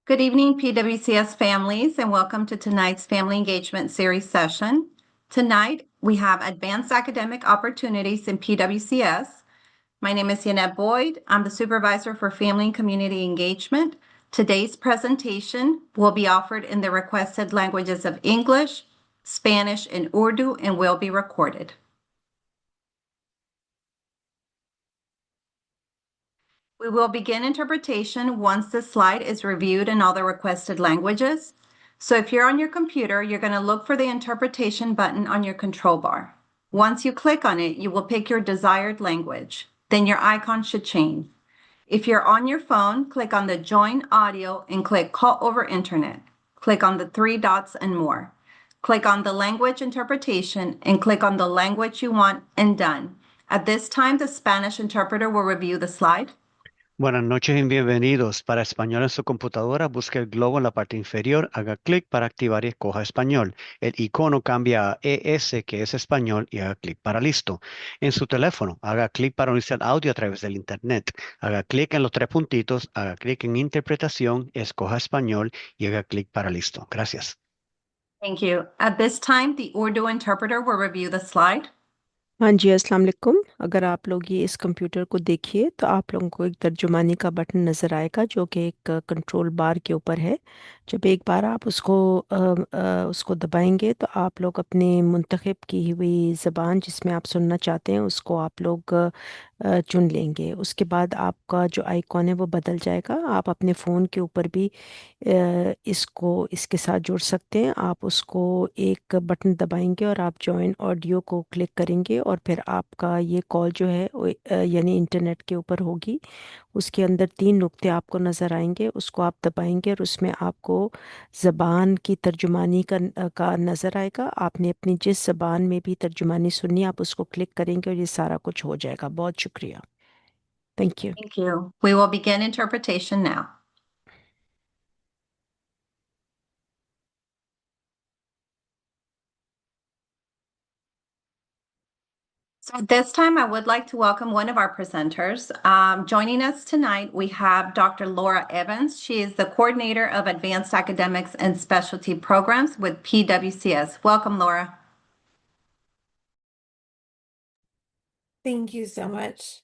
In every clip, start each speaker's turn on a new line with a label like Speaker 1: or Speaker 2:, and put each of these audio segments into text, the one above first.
Speaker 1: Good evening, PWCS families, and welcome to tonight's Family Engagement Series session. Tonight, we have Advanced Academic Opportunities in PWCS. My name is Yanette Boyd. I'm the Supervisor for Family and Community Engagement. Today's presentation will be offered in the requested languages of English, Spanish, and Urdu, and will be recorded. We will begin interpretation once the slide is reviewed in all the requested languages. So if you're on your computer, you're going to look for the interpretation button on your control bar. Once you click on it, you will pick your desired language. Then your icon should change. If you're on your phone, click on the Join Audio and click Call over Internet. Click on the three dots and more. Click on the language interpretation and click on the language you want and done. At this time, the Spanish interpreter will review the slide.
Speaker 2: Buenas noches y bienvenidos. Para español en su computadora, busque el globo en la parte inferior, haga clic para activar y escoja español. El icono cambia a ES, que es español, y haga clic para listo. En su teléfono, haga clic para unirse al audio a través del Internet. Haga clic en los tres puntitos, haga clic en interpretación, escoja español y haga clic para listo. Gracias.
Speaker 1: Thank you. At this time, the Urdu interpreter will review the slide.
Speaker 3: हाँ जी, अस्सलाम वालेकुम। अगर आप लोग ये इस computer को देखिए तो आप लोगों को एक तर्जुमानी का बटन नज़र आएगा जो कि एक कंट्रोल बार के ऊपर है। जब एक बार आप उसको दबाएंगे तो आप लोग अपने मुंतखब की हुई ज़बान जिसमें आप सुनना चाहते हैं उसको आप लोग चुन लेंगे। उसके बाद आपका जो आइकॉन है वो बदल जाएगा। आप अपने फ़ोन के ऊपर भी इसको इसके साथ जुड़ सकते हैं। आप उसको एक बटन दबाएंगे और आप जॉइन ऑडियो को क्लिक करेंगे और फिर आपका ये कॉल जो है यानी इंटरनेट के ऊपर होगी। उसके अंदर तीन नुक्ते आपको नज़र आएंगे, उसको आप दबाएंगे और उसमें आपको ज़बान की तर्जुमानी का नज़र आएगा। आपने अपनी जिस ज़बान में भी तर्जुमानी सुननी आप उसको क्लिक करेंगे और ये सारा कुछ हो जाएगा। बहुत शुक्रिया। Thank you.
Speaker 1: Thank you. We will begin interpretation now. So at this time, I would like to welcome one of our presenters. Joining us tonight, we have Dr. Laura Evans. She is the coordinator of Advanced Academics and Specialty Programs with PWCS. Welcome, Laura.
Speaker 4: Thank you so much.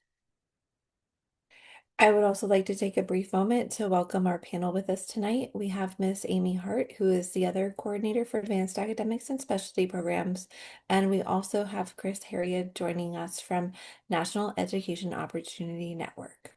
Speaker 4: I would also like to take a brief moment to welcome our panel with us tonight. We have Miss Amy Hart, who is the other coordinator for Advanced Academics and Specialty Programs, and we also have Chris Harriet joining us from National Education Opportunity Network.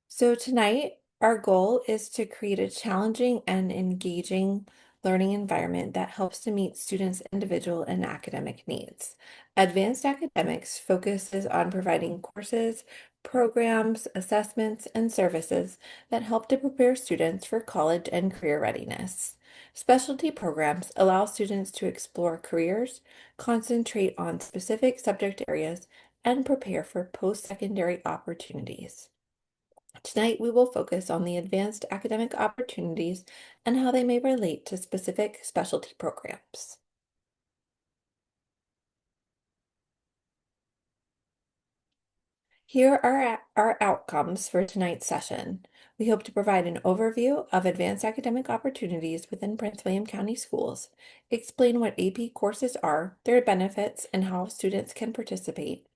Speaker 4: So tonight, our goal is to create a challenging and engaging learning environment that helps to meet students' individual and academic needs. Advanced Academics focuses on providing courses, programs, assessments, and services that help to prepare students for college and career readiness. Specialty programs allow students to explore careers, concentrate on specific subject areas, and prepare for post-secondary opportunities. Tonight, we will focus on the advanced academic opportunities and how they may relate to specific specialty programs. Here are our outcomes for tonight's session. We hope to provide an overview of advanced academic opportunities within Prince William County Schools, explain what AP courses are, their benefits, and how students can participate,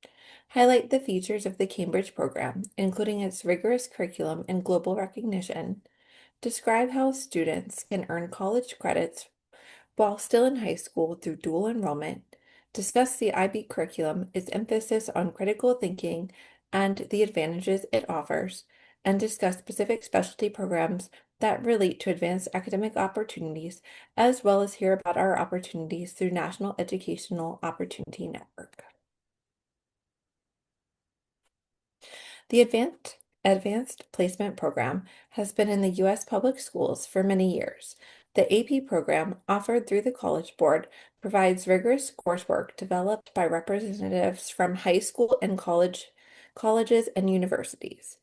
Speaker 4: highlight the features of the Cambridge program, including its rigorous curriculum and global recognition, describe how students can earn college credits while still in high school through dual enrollment, discuss the IB curriculum, its emphasis on critical thinking, and the advantages it offers, and discuss specific specialty programs that relate to advanced academic opportunities, as well as hear about our opportunities through National Educational Opportunity Network. The Advanced Placement Program has been in the U.S. public schools for many years. The AP program, offered through the College Board, provides rigorous coursework developed by representatives from high school and colleges and universities.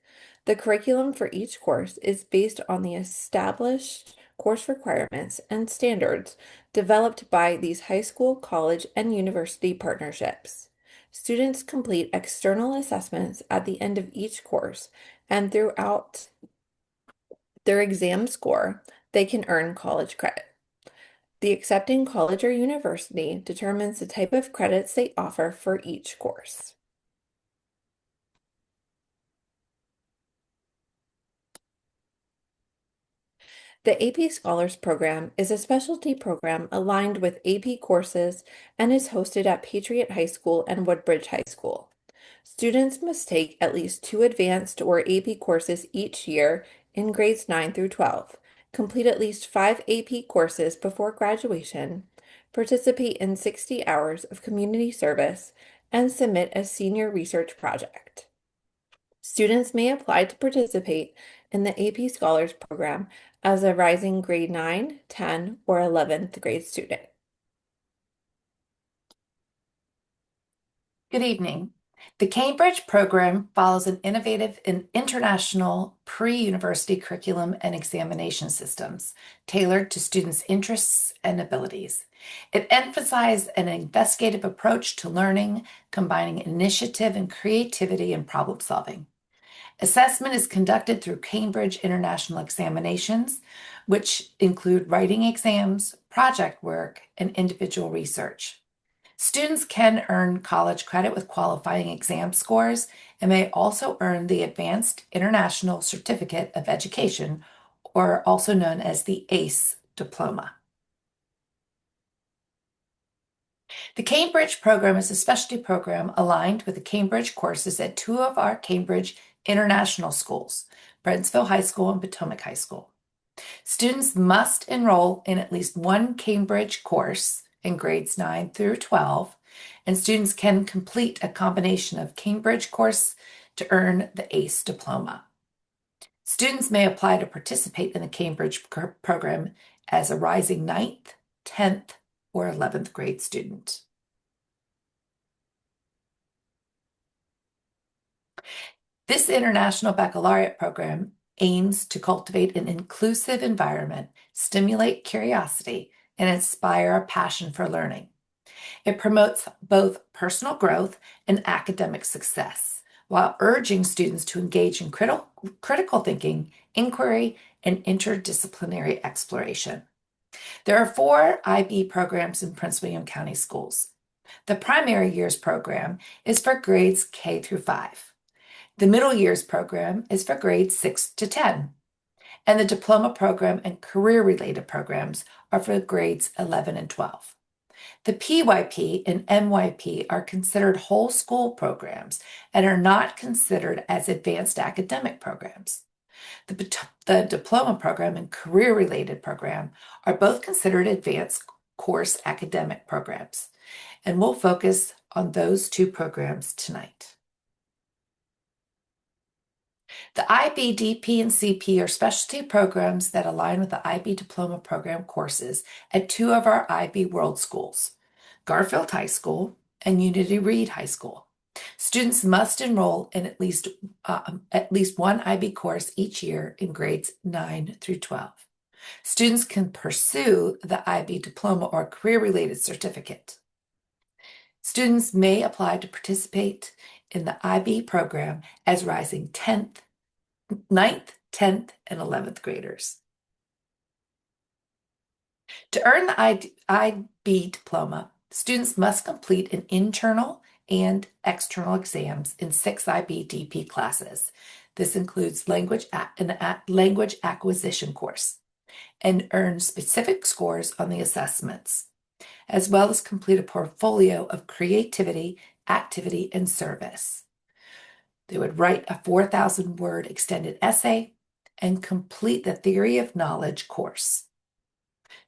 Speaker 4: The curriculum for each course is based on the established course requirements and standards developed by these high school, college, and university partnerships. Students complete external assessments at the end of each course and throughout their exam score, they can earn college credit. The accepting college or university determines the type of credits they offer for each course. The AP Scholars Program is a specialty program aligned with AP courses and is hosted at Patriot High School and Woodbridge High School. Students must take at least 2 advanced or AP courses each year in grades 9 through 12, complete at least 5 AP courses before graduation, participate in 60 hours of community service, and submit a senior research project. Students may apply to participate in the AP Scholars Program as a rising grade 9, 10, or 11th grade student.
Speaker 5: Good evening. The Cambridge program follows an innovative and international pre-university curriculum and examination systems tailored to students' interests and abilities. It emphasizes an investigative approach to learning, combining initiative and creativity in problem solving. Assessment is conducted through Cambridge International Examinations, which include writing exams, project work, and individual research. Students can earn college credit with qualifying exam scores and may also earn the Advanced International Certificate of Education, or also known as the ACE diploma. The Cambridge program is a specialty program aligned with the Cambridge courses at 2 of our Cambridge international schools, Brentsville High School and Potomac High School. Students must enroll in at least 1 Cambridge course in grades 9 through 12, and students can complete a combination of Cambridge course to earn the ACE diploma. Students may apply to participate in the Cambridge program as a rising 9th, 10th, or 11th grade student. This International Baccalaureate program aims to cultivate an inclusive environment, stimulate curiosity, and inspire a passion for learning. It promotes both personal growth and academic success, while urging students to engage in critical thinking, inquiry, and interdisciplinary exploration. There are 4 IB programs in Prince William County schools. The primary years program is for grades K through 5. The middle years program is for grades 6 to 10. And the diploma program and career-related programs are for grades 11 and 12. The PYP and MYP are considered whole school programs and are not considered as advanced academic programs. The diploma program and career-related program are both considered advanced course academic programs, and we'll focus on those 2 programs tonight. The IB, DP, and CP are specialty programs that align with the IB Diploma Program courses at 2 of our IB World Schools, Garfield High School and Unity Reed High School. Students must enroll in at least 1 IB course each year in grades 9 through 12. Students can pursue the IB Diploma or career-related certificate. Students may apply to participate in the IB program as rising 9th, 10th, and 11th graders. To earn the IB diploma, students must complete an internal and external exams in 6 IB DP classes. This includes language acquisition course, and earn specific scores on the assessments, as well as complete a portfolio of creativity, activity, and service. They would write a 4,000-word extended essay and complete the Theory of Knowledge course.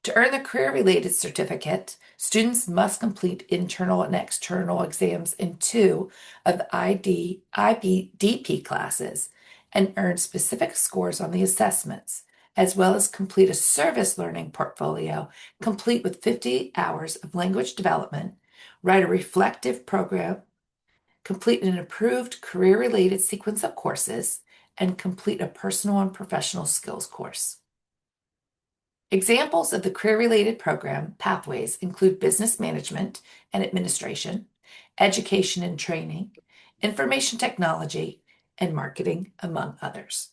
Speaker 5: To earn the career-related certificate, students must complete internal and external exams in 2 of the IB DP classes and earn specific scores on the assessments, as well as complete a service learning portfolio complete with 50 hours of language development, write a reflective program, complete an approved career-related sequence of courses, and complete a personal and professional skills course. Examples of the career-related program pathways include business management and administration, education and training, information technology, and marketing, among others.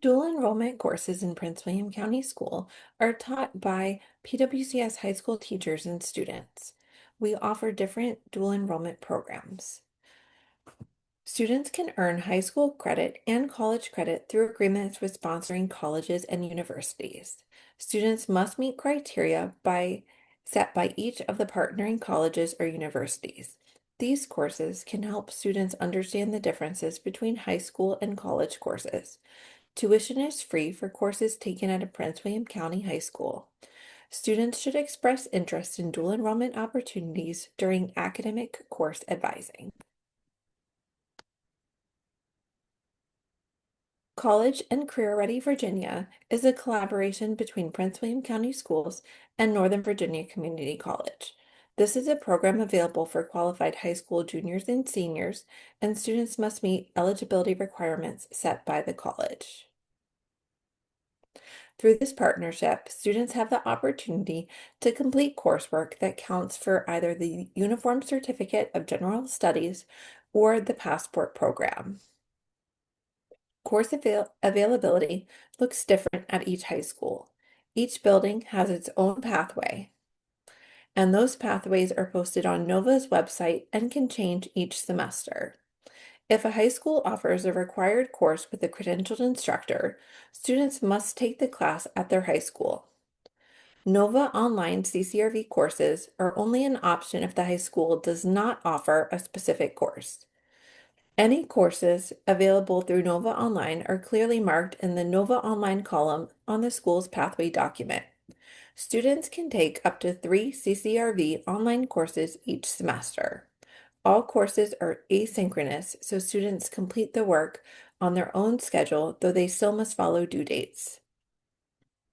Speaker 4: Dual enrollment courses in Prince William County School are taught by PWCS high school teachers and students. We offer different dual enrollment programs. Students can earn high school credit and college credit through agreements with sponsoring colleges and universities. Students must meet criteria set by each of the partnering colleges or universities. These courses can help students understand the differences between high school and college courses. Tuition is free for courses taken at a Prince William County high school. Students should express interest in dual enrollment opportunities during academic course advising. College and Career Ready Virginia is a collaboration between Prince William County Schools and Northern Virginia Community College. This is a program available for qualified high school juniors and seniors, and students must meet eligibility requirements set by the college. Through this partnership, students have the opportunity to complete coursework that counts for either the Uniform Certificate of General Studies or the Passport program. Course availability looks different at each high school. Each building has its own pathway, and those pathways are posted on NOVA's website and can change each semester. If a high school offers a required course with a credentialed instructor, students must take the class at their high school. NOVA online CCRV courses are only an option if the high school does not offer a specific course. Any courses available through NOVA Online are clearly marked in the NOVA Online column on the school's pathway document. Students can take up to 3 CCRV online courses each semester. All courses are asynchronous, so students complete the work on their own schedule, though they still must follow due dates.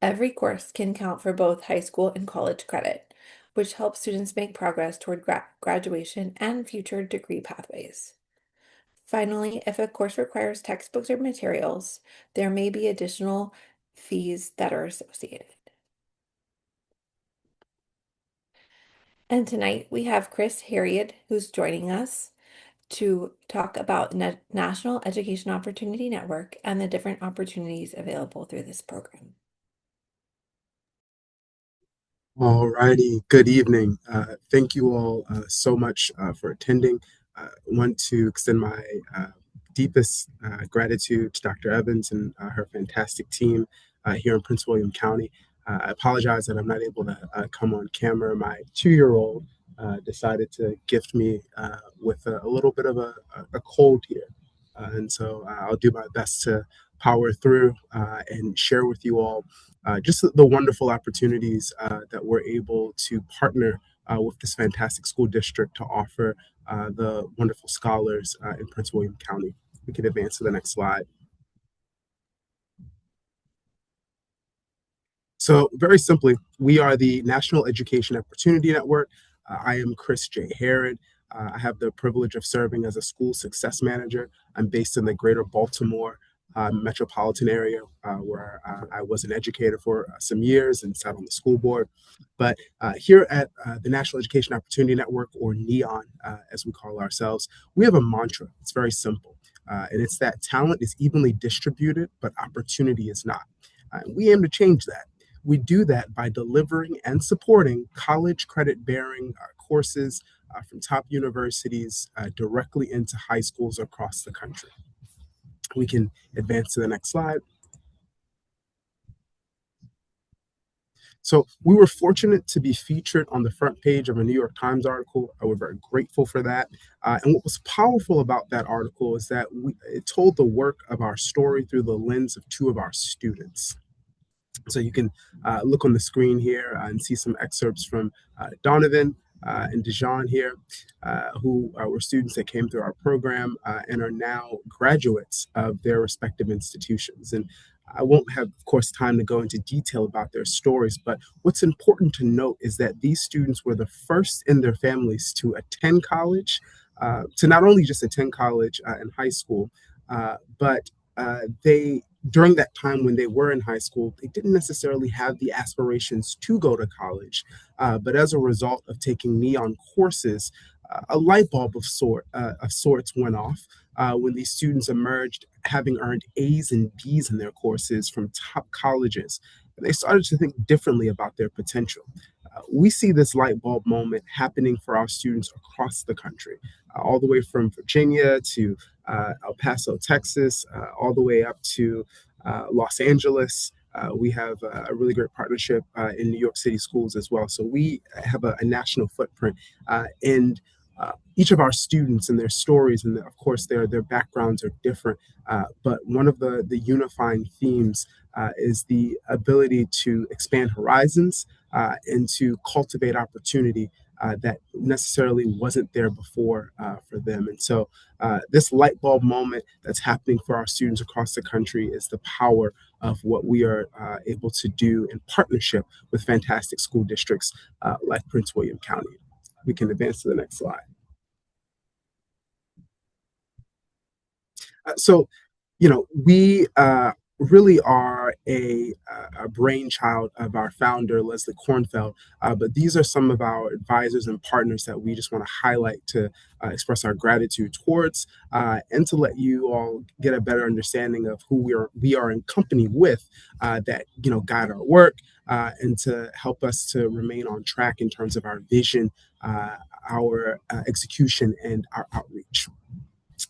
Speaker 4: Every course can count for both high school and college credit, which helps students make progress toward graduation and future degree pathways. Finally, if a course requires textbooks or materials, there may be additional fees that are associated. And tonight we have Chris Harriet, who's joining us to talk about National Education Opportunity Network and the different opportunities available through this program.
Speaker 6: All righty, good evening. Thank you all so much for attending. I want to extend my deepest gratitude to Dr. Evans and her fantastic team here in Prince William County. I apologize that I'm not able to come on camera. My 2-year-old decided to gift me with a little bit of a cold here. And so I'll do my best to power through and share with you all just the wonderful opportunities that we're able to partner with this fantastic school district to offer the wonderful scholars in Prince William County. We can advance to the next slide. So very simply, we are the National Education Opportunity Network. I am Chris J. Harrod. I have the privilege of serving as a school success manager. I'm based in the greater Baltimore metropolitan area where I was an educator for some years and sat on the school board. But here at the National Education Opportunity Network, or NEON, as we call ourselves, we have a mantra. It's very simple. And it's that talent is evenly distributed, but opportunity is not. We aim to change that. We do that by delivering and supporting college credit bearing courses from top universities directly into high schools across the country. We can advance to the next slide. So we were fortunate to be featured on the front page of a New York Times article. We're very grateful for that. And what was powerful about that article is that it told the work of our story through the lens of 2 of our students. So you can look on the screen here and see some excerpts from Donovan and Dijon here, who were students that came through our program and are now graduates of their respective institutions. And I won't have, of course, time to go into detail about their stories, but what's important to note is that these students were the first in their families to attend college, to not only just attend college in high school, but they during that time when they were in high school, they didn't necessarily have the aspirations to go to college. But as a result of taking NEON courses, a light bulb of sorts went off. when these students emerged having earned A's and B's in their courses from top colleges. They started to think differently about their potential. We see this light bulb moment happening for our students across the country, all the way from Virginia to El Paso, Texas, all the way up to Los Angeles. We have a really great partnership in New York City schools as well. So we have a national footprint, and each of our students and their stories, and of course their backgrounds are different. But one of the unifying themes is the ability to expand horizons and to cultivate opportunity that necessarily wasn't there before for them. And so this light bulb moment that's happening for our students across the country is the power of what we are able to do in partnership with fantastic school districts like Prince William County. We can advance to the next slide. So, we really are a brainchild of our founder, Leslie Kornfeld, but these are some of our advisors and partners that we just want to highlight to express our gratitude towards and to let you all get a better understanding of who we are in company with that, guide our work and to help us to remain on track in terms of our vision, our execution, and our outreach.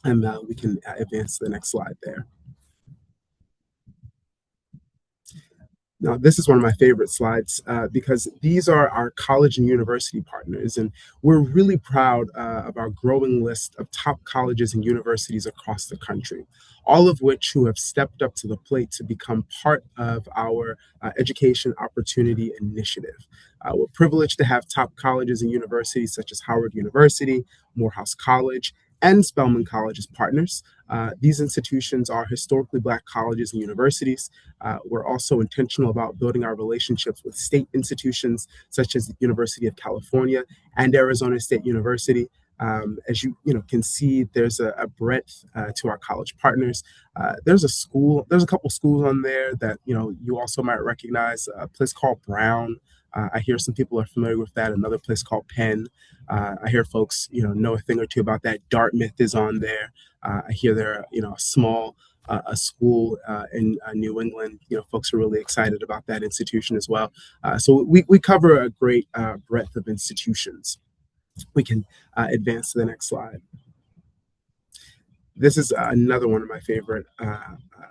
Speaker 6: And we can advance to the next slide there. Now, this is one of my favorite slides because these are our college and university partners, and we're really proud of our growing list of top colleges and universities across the country, all of which who have stepped up to the plate to become part of our Education Opportunity Initiative. We're privileged to have top colleges and universities such as Howard University, Morehouse College, and Spelman College as partners. These institutions are historically Black colleges and universities. We're also intentional about building our relationships with state institutions such as the University of California and Arizona State University. As you can see, there's a breadth to our college partners. There's a couple schools on there that you also might recognize. A place called Brown. I hear some people are familiar with that. Another place called Penn. I hear folks know a thing or two about that. Dartmouth is on there. I hear they're a small a school in New England. Folks are really excited about that institution as well. So we cover a great breadth of institutions. We can advance to the next slide. This is another one of my favorite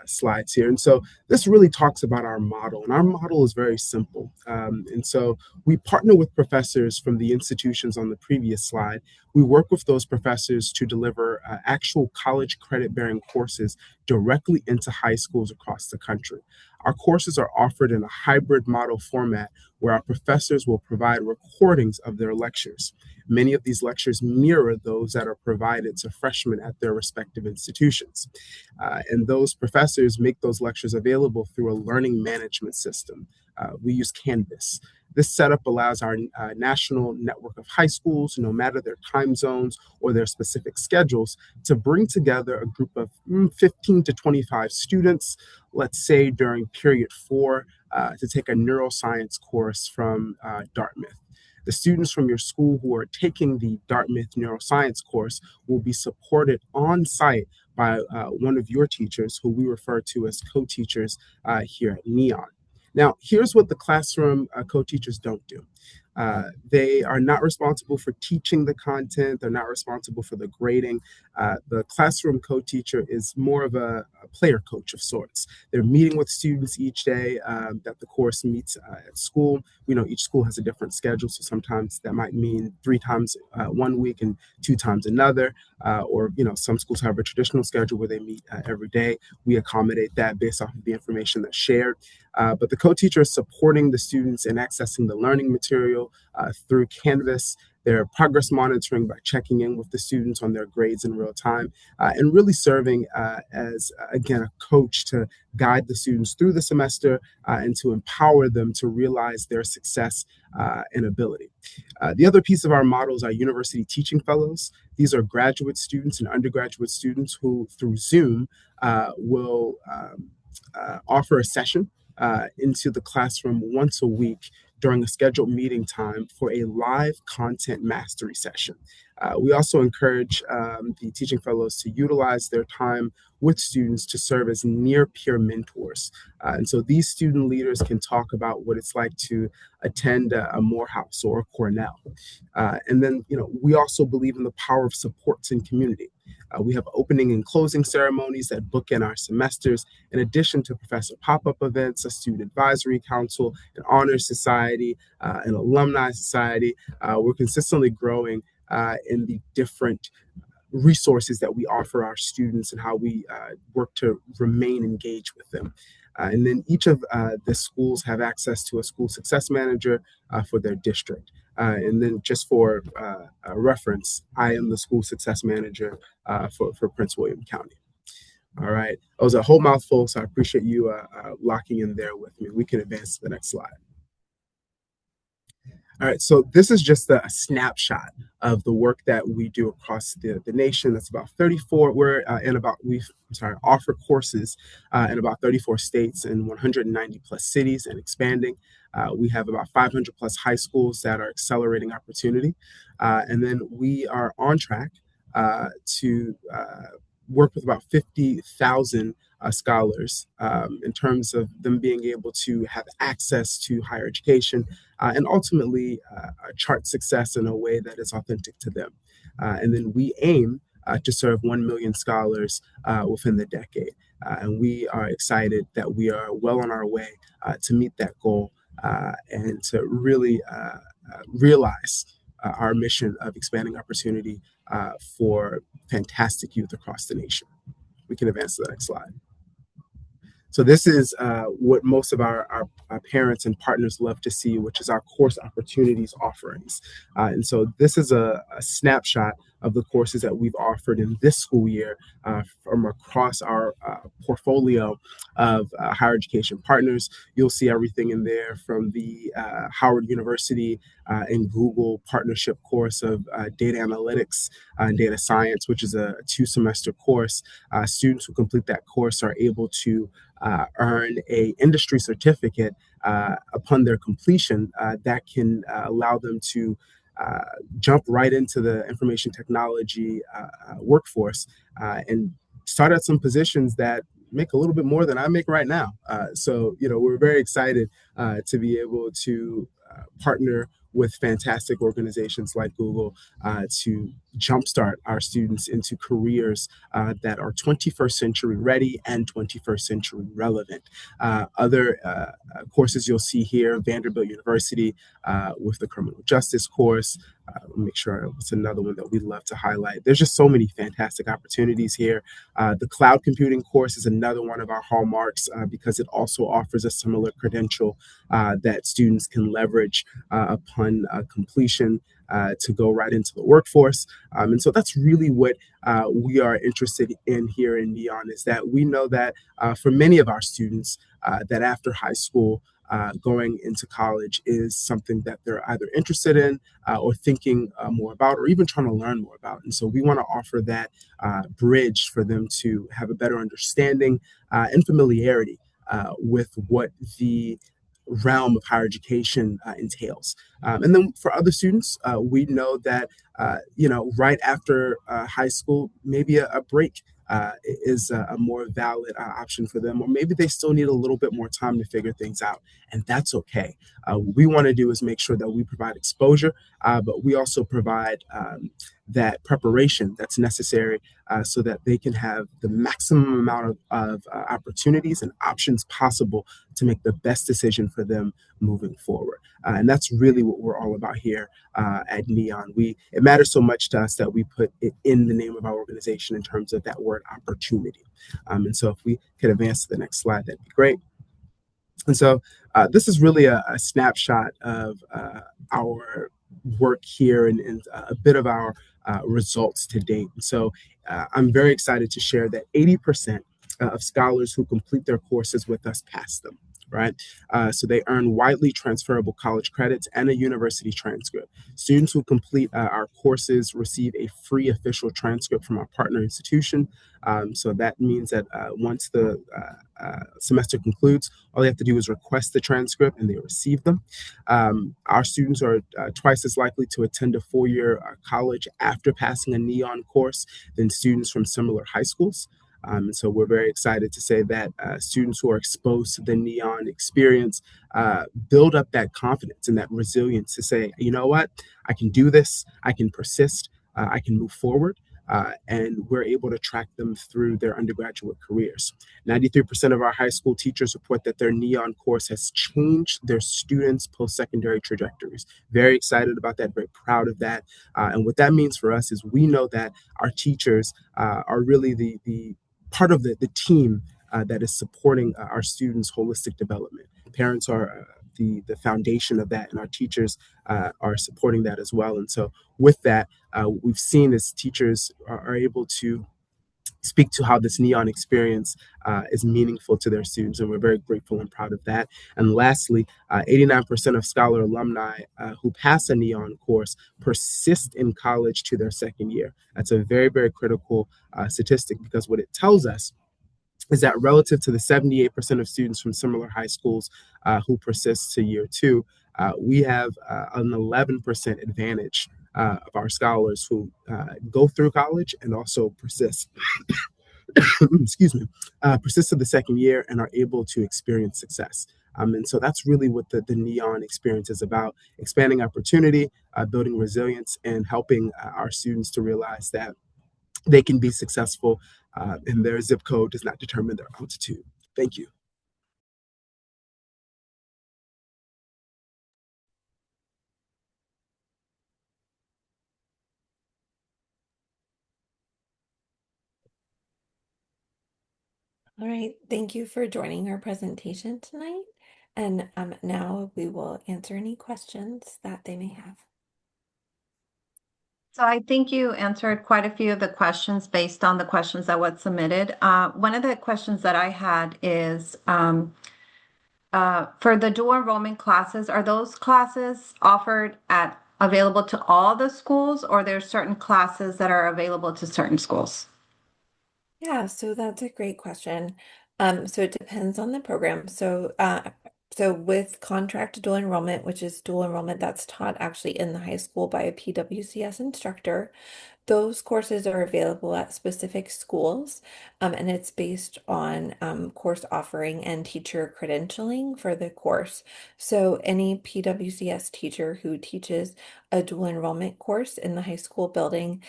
Speaker 6: slides here. And so this really talks about our model. And our model is very simple. And so we partner with professors from the institutions on the previous slide. We work with those professors to deliver actual college credit-bearing courses directly into high schools across the country. Our courses are offered in a hybrid model format where our professors will provide recordings of their lectures. Many of these lectures mirror those that are provided to freshmen at their respective institutions. And those professors make those lectures available through a learning management system. We use Canvas. This setup allows our national network of high schools, no matter their time zones or their specific schedules, to bring together a group of 15 to 25 students, let's say during period 4, to take a neuroscience course from Dartmouth. The students from your school who are taking the Dartmouth neuroscience course will be supported on site by one of your teachers, who we refer to as co-teachers here at Neon. Now, here's what the classroom co-teachers don't do. They are not responsible for teaching the content. They're not responsible for the grading. The classroom co-teacher is more of a player coach of sorts. They're meeting with students each day that the course meets at school. We know each school has a different schedule, so sometimes that might mean 3 times one week and 2 times another. Or some schools have a traditional schedule where they meet every day. We accommodate that based off of the information that's shared. But the co-teacher is supporting the students in accessing the learning material through Canvas. They're progress monitoring by checking in with the students on their grades in real time, and really serving as, again, a coach to guide the students through the semester and to empower them to realize their success and ability. The other piece of our model is our university teaching fellows. These are graduate students and undergraduate students who, through Zoom, will offer a session into the classroom once a week during a scheduled meeting time for a live content mastery session. We also encourage the teaching fellows to utilize their time with students to serve as near peer mentors. And so these student leaders can talk about what it's like to attend a Morehouse or a Cornell. And then, we also believe in the power of supports in community. We have opening and closing ceremonies that bookend our semesters, in addition to professor pop-up events, a student advisory council, an honor society, an alumni society. We're consistently growing in the different resources that we offer our students and how we work to remain engaged with them. And then each of the schools have access to a school success manager for their district. And then just for reference, I am the school success manager for Prince William County. All right. That was a whole mouthful, so I appreciate you locking in there with me. We can advance to the next slide. All right, so this is just a snapshot of the work that we do across the nation. That's about 34. Offer courses in about 34 states and 190 plus cities and expanding. We have about 500 plus high schools that are accelerating opportunity. And then we are on track to work with about 50,000 scholars in terms of them being able to have access to higher education and ultimately chart success in a way that is authentic to them. And then we aim to serve 1 million scholars within the decade. And we are excited that we are well on our way to meet that goal and to really realize our mission of expanding opportunity for fantastic youth across the nation. We can advance to the next slide. So this is what most of our parents and partners love to see, which is our course opportunities offerings. And so this is a snapshot of the courses that we've offered in this school year from across our portfolio of higher education partners. You'll see everything in there from the Howard University and Google partnership course of data analytics and data science, which is a 2-semester course. Students who complete that course are able to earn a industry certificate upon their completion that can allow them to jump right into the information technology workforce and start at some positions that make a little bit more than I make right now. So, we're very excited to be able to partner with fantastic organizations like Google to jumpstart our students into careers that are 21st century ready and 21st century relevant. Other courses you'll see here, Vanderbilt University with the criminal justice course. Make sure it's another one that we love to highlight. There's just so many fantastic opportunities here. The cloud computing course is another one of our hallmarks because it also offers a similar credential that students can leverage upon completion to go right into the workforce. And so that's really what we are interested in here in Neon, is that we know that for many of our students that after high school, going into college is something that they're either interested in or thinking more about, or even trying to learn more about. And so we want to offer that bridge for them to have a better understanding and familiarity with what the realm of higher education entails. And then for other students, we know that, right after high school, maybe a break is a more valid option for them, or maybe they still need a little bit more time to figure things out, and that's okay. What we want to do is make sure that we provide exposure, but we also provide that preparation that's necessary so that they can have the maximum amount of opportunities and options possible to make the best decision for them moving forward. And that's really what we're all about here at Neon. It matters so much to us that we put it in the name of our organization in terms of that word opportunity. And so if we could advance to the next slide, that'd be great. And so this is really a snapshot of our work here and a bit of our results to date. And so I'm very excited to share that 80% of scholars who complete their courses with us pass them, right? So they earn widely transferable college credits and a university transcript. Students who complete our courses receive a free official transcript from our partner institution. So that means that once the semester concludes, all they have to do is request the transcript and they receive them. Our students are twice as likely to attend a four-year college after passing a NEON course than students from similar high schools. And so we're very excited to say that students who are exposed to the NEON experience build up that confidence and that resilience to say, you know what, I can do this, I can persist, I can move forward. And we're able to track them through their undergraduate careers. 93% of our high school teachers report that their NEON course has changed their students' post-secondary trajectories. Very excited about that, very proud of that. And what that means for us is we know that our teachers are really the part of the team that is supporting our students' holistic development. Parents are the foundation of that, and our teachers are supporting that as well. And so, with that, we've seen as teachers are able to speak to how this NEON experience is meaningful to their students, and we're very grateful and proud of that. And lastly, 89% of Scholar alumni who pass a NEON course persist in college to their second year. That's a very, very critical statistic because what it tells us is that relative to the 78% of students from similar high schools who persist to year two, we have an 11% advantage of our scholars who go through college and also persist, excuse me, persist to the second year and are able to experience success. And so that's really what the NEON experience is about: expanding opportunity, building resilience, and helping our students to realize that they can be successful and their zip code does not determine their altitude. Thank you.
Speaker 4: All right, thank you for joining our presentation tonight. And now we will answer any questions that they may have.
Speaker 1: So I think you answered quite a few of the questions based on the questions that was submitted. One of the questions that I had is for the dual enrollment classes, are those classes offered at available to all the schools, or there's certain classes that are available to certain schools?
Speaker 4: Yeah, so that's a great question. So it depends on the program. So with contract dual enrollment, which is dual enrollment that's taught actually in the high school by a PWCS instructor, those courses are available at specific schools, and it's based on course offering and teacher credentialing for the course. So any PWCS teacher who teaches a dual enrollment course in the high school building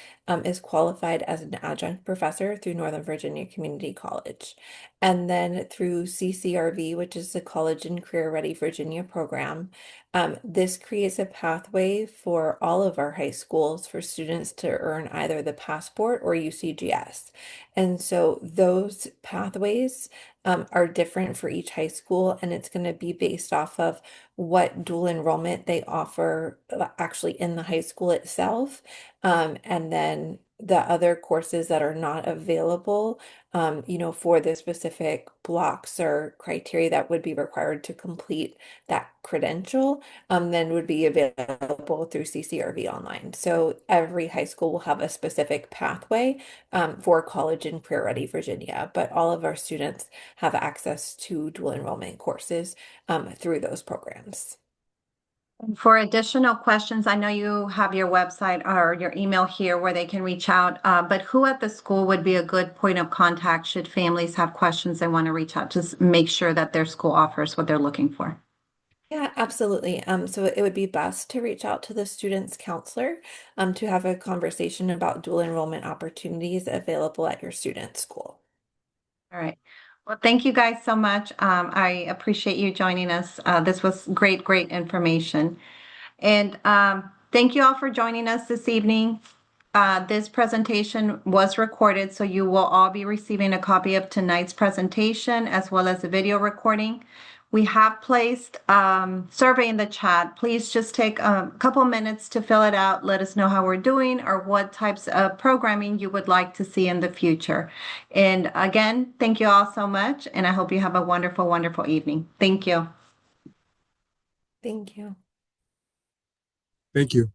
Speaker 4: is qualified as an adjunct professor through Northern Virginia Community College. And then through CCRV, which is the College and Career Ready Virginia program, this creates a pathway for all of our high schools for students to earn either the passport or UCGS. And so those pathways are different for each high school, and it's going to be based off of what dual enrollment they offer actually in the high school itself. And then the other courses that are not available, for the specific blocks or criteria that would be required to complete that credential, then would be available through CCRV online. So every high school will have a specific pathway for College and Career Ready Virginia, but all of our students have access to dual enrollment courses through those programs.
Speaker 1: For additional questions, I know you have your website or your email here where they can reach out, but who at the school would be a good point of contact should families have questions they want to reach out to make sure that their school offers what they're looking for?
Speaker 4: Yeah, absolutely. So it would be best to reach out to the student's counselor to have a conversation about dual enrollment opportunities available at your student's school.
Speaker 1: All right. Well, thank you guys so much. I appreciate you joining us. This was great, great information. And thank you all for joining us this evening. This presentation was recorded, so you will all be receiving a copy of tonight's presentation as well as a video recording. We have placed survey in the chat. Please just take a couple minutes to fill it out. Let us know how we're doing or what types of programming you would like to see in the future. And again, thank you all so much. And I hope you have a wonderful, wonderful evening. Thank you.
Speaker 4: Thank you.
Speaker 6: Thank you.